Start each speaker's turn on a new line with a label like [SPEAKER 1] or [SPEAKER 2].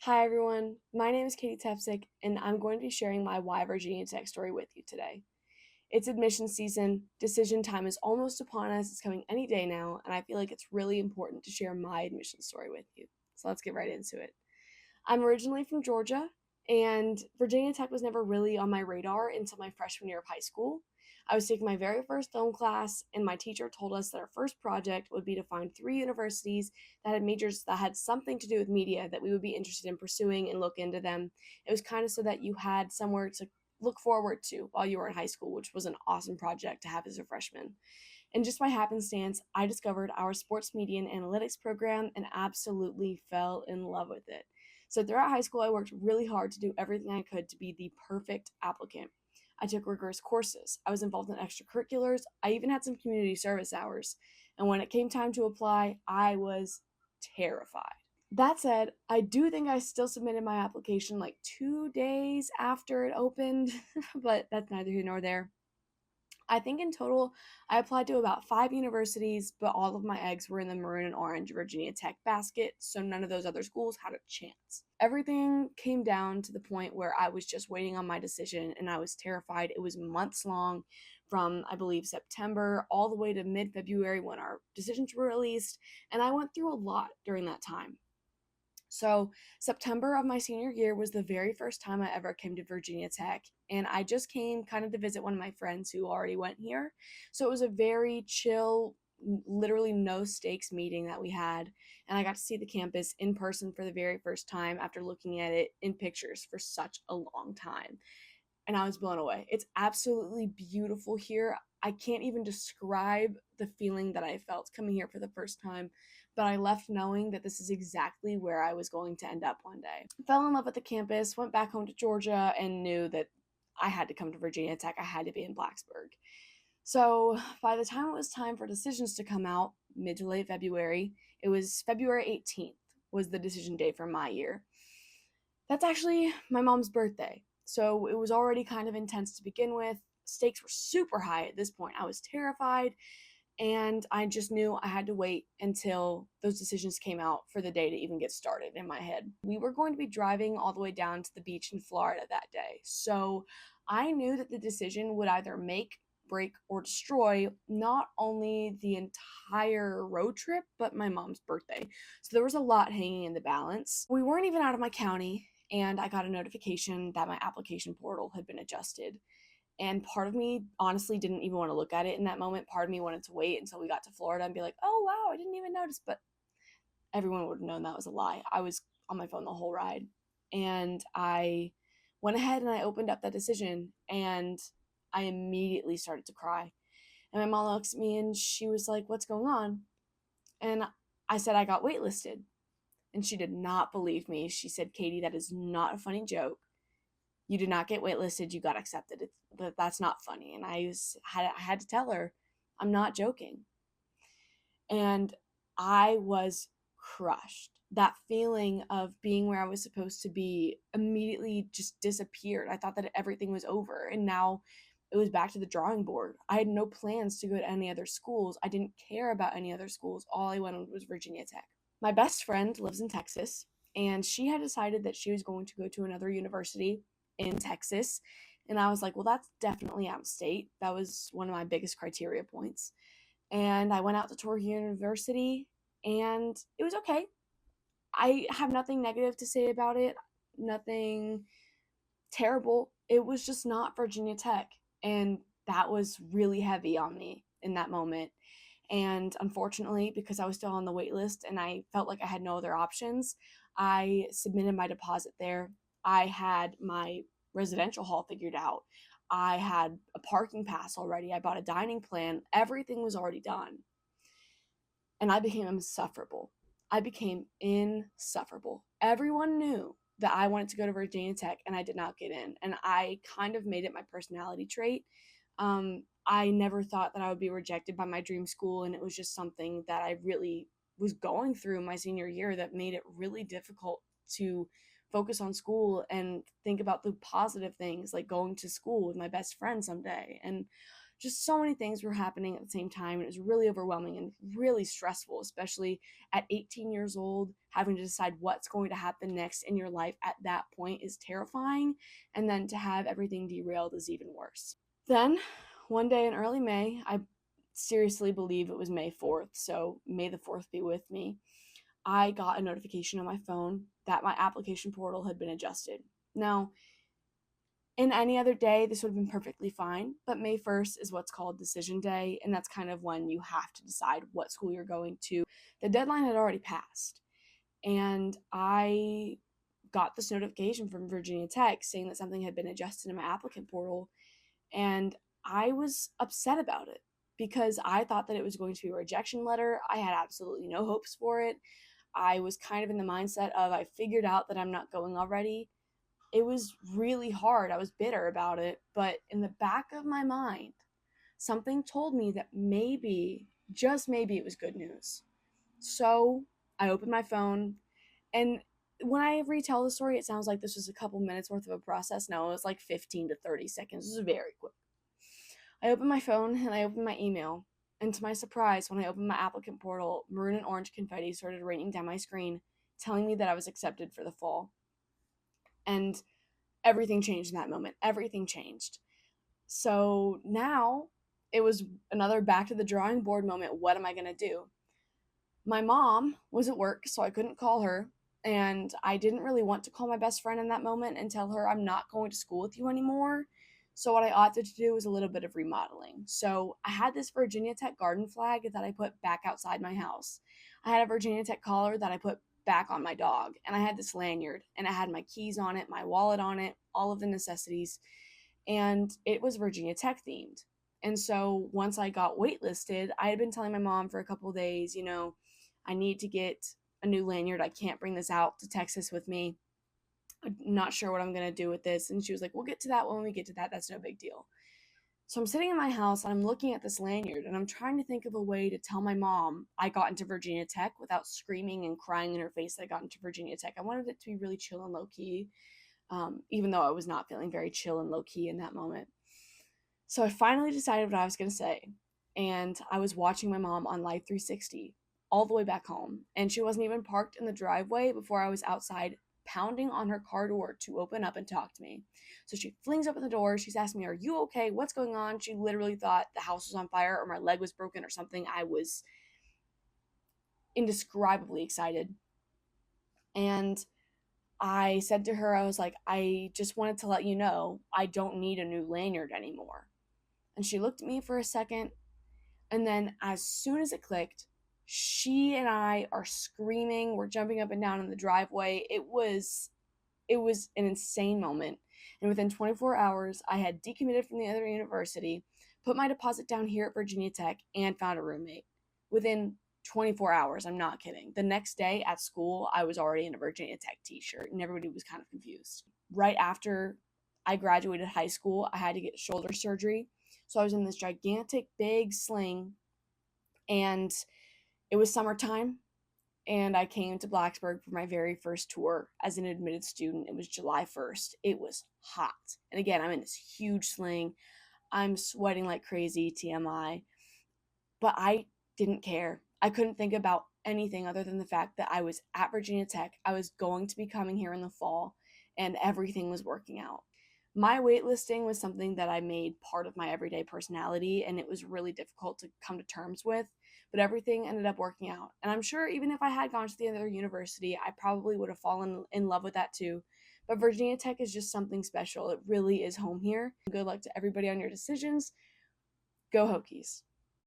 [SPEAKER 1] Hi everyone, my name is Katie Tepsick, and I'm going to be sharing my Why Virginia Tech story with you today. It's admission season, decision time is almost upon us, it's coming any day now, and I feel like it's really important to share my admission story with you. So let's get right into it. I'm originally from Georgia, and Virginia Tech was never really on my radar until my freshman year of high school. I was taking my very first film class, and my teacher told us that our first project would be to find three universities that had majors that had something to do with media that we would be interested in pursuing and look into them. It was kind of so that you had somewhere to look forward to while you were in high school, which was an awesome project to have as a freshman. And just by happenstance, I discovered our sports media and analytics program and absolutely fell in love with it. So throughout high school, I worked really hard to do everything I could to be the perfect applicant. I took rigorous courses. I was involved in extracurriculars. I even had some community service hours. And when it came time to apply, I was terrified. That said, I do think I still submitted my application like 2 days after it opened, but that's neither here nor there. I think in total, I applied to about 5 universities, but all of my eggs were in the maroon and orange Virginia Tech basket, so none of those other schools had a chance. Everything came down to the point where I was just waiting on my decision and I was terrified. It was months long from, I believe, September all the way to mid February when our decisions were released, and I went through a lot during that time. So, September of my senior year was the very first time I ever came to Virginia Tech, and I just came kind of to visit one of my friends who already went here. So, it was a very chill, literally no stakes meeting that we had, and I got to see the campus in person for the very first time after looking at it in pictures for such a long time. And I was blown away. It's absolutely beautiful here. I can't even describe the feeling that I felt coming here for the first time, but I left knowing that this is exactly where I was going to end up one day. Fell in love with the campus, went back home to Georgia, and knew that I had to come to Virginia Tech. I had to be in Blacksburg. So by the time it was time for decisions to come out, mid to late February, it was February 18th was the decision day for my year. That's actually my mom's birthday. So it was already kind of intense to begin with. Stakes were super high at this point. I was terrified, and I just knew I had to wait until those decisions came out for the day to even get started in my head. We were going to be driving all the way down to the beach in Florida that day. So I knew that the decision would either make, break, or destroy not only the entire road trip, but my mom's birthday. So there was a lot hanging in the balance. We weren't even out of my county, and I got a notification that my application portal had been adjusted. And part of me honestly didn't even want to look at it in that moment. Part of me wanted to wait until we got to Florida and be like, oh, wow, I didn't even notice. But everyone would have known that was a lie. I was on my phone the whole ride. And I went ahead and I opened up that decision and I immediately started to cry. And my mom looks at me and she was like, what's going on? And I said, I got waitlisted. And she did not believe me. She said, Katie, that is not a funny joke. You did not get waitlisted, you got accepted. That's not funny. And I had to tell her, I'm not joking. And I was crushed. That feeling of being where I was supposed to be immediately just disappeared. I thought that everything was over. And now it was back to the drawing board. I had no plans to go to any other schools. I didn't care about any other schools. All I wanted was Virginia Tech. My best friend lives in Texas, and she had decided that she was going to go to another university in Texas. And I was like, well, that's definitely out of state. That was one of my biggest criteria points. And I went out to tour University, and it was okay. I have nothing negative to say about it, nothing terrible. It was just not Virginia Tech. And that was really heavy on me in that moment. And unfortunately, because I was still on the wait list and I felt like I had no other options, I submitted my deposit there. I had my residential hall figured out. I had a parking pass already. I bought a dining plan. Everything was already done. And I became insufferable. I became insufferable. Everyone knew that I wanted to go to Virginia Tech and I did not get in. And I kind of made it my personality trait. I never thought that I would be rejected by my dream school, and it was just something that I really was going through my senior year that made it really difficult to focus on school and think about the positive things like going to school with my best friend someday. And Just so many things were happening at the same time, and it was really overwhelming and really stressful, especially at 18 years old. Having to decide what's going to happen next in your life at that point is terrifying, and then to have everything derailed is even worse. Then, one day in early May, I seriously believe it was May 4th, so may the 4th be with me, I got a notification on my phone that my application portal had been adjusted. Now, in any other day, this would have been perfectly fine, but May 1st is what's called decision day, and that's kind of when you have to decide what school you're going to. The deadline had already passed, and I got this notification from Virginia Tech saying that something had been adjusted in my applicant portal, and I was upset about it because I thought that it was going to be a rejection letter. I had absolutely no hopes for it. I was kind of in the mindset of I figured out that I'm not going already. It was really hard. I was bitter about it, but in the back of my mind, something told me that maybe, just maybe, it was good news. So I opened my phone, and when I retell the story, it sounds like this was a couple minutes worth of a process. No, it was like 15 to 30 seconds. It was very quick. I opened my phone and I opened my email. And to my surprise, when I opened my applicant portal, maroon and orange confetti started raining down my screen, telling me that I was accepted for the fall. And everything changed in that moment. Everything changed. So now it was another back to the drawing board moment. What am I going to do? My mom was at work, so I couldn't call her. And I didn't really want to call my best friend in that moment and tell her I'm not going to school with you anymore. So what I opted to do was a little bit of remodeling. So I had this Virginia Tech garden flag that I put back outside my house. I had a Virginia Tech collar that I put back on my dog. And I had this lanyard, and I had my keys on it, my wallet on it, all of the necessities. And it was Virginia Tech themed. And so once I got waitlisted, I had been telling my mom for a couple of days, I need to get a new lanyard. I can't bring this out to Texas with me. I'm not sure what I'm going to do with this. And she was like, we'll get to that when we get to that. That's no big deal. So I'm sitting in my house and I'm looking at this lanyard and I'm trying to think of a way to tell my mom I got into Virginia Tech without screaming and crying in her face that I got into Virginia Tech. I wanted it to be really chill and low key, even though I was not feeling very chill and low key in that moment. So I finally decided what I was going to say. And I was watching my mom on Live 360 all the way back home. And she wasn't even parked in the driveway before I was outside pounding on her car door to open up and talk to me. So she flings open the door. She's asking me, are you okay? What's going on? She literally thought the house was on fire or my leg was broken or something. I was indescribably excited. And I said to her, I was like, I just wanted to let you know I don't need a new lanyard anymore. And she looked at me for a second. And then as soon as it clicked, she and I are screaming. We're jumping up and down in the driveway. It was an insane moment. And within 24 hours, I had decommitted from the other university, put my deposit down here at Virginia Tech, and found a roommate. Within 24 hours, I'm not kidding. The next day at school, I was already in a Virginia Tech t-shirt, and everybody was kind of confused. Right after I graduated high school, I had to get shoulder surgery. So I was in this gigantic, big sling, and it was summertime, and I came to Blacksburg for my very first tour as an admitted student. It was July 1st. It was hot. And again, I'm in this huge sling. I'm sweating like crazy, TMI. But I didn't care. I couldn't think about anything other than the fact that I was at Virginia Tech. I was going to be coming here in the fall, and everything was working out. My waitlisting was something that I made part of my everyday personality, and it was really difficult to come to terms with, but everything ended up working out. And I'm sure even if I had gone to the other university, I probably would have fallen in love with that too. But Virginia Tech is just something special. It really is home here. Good luck to everybody on your decisions. Go Hokies.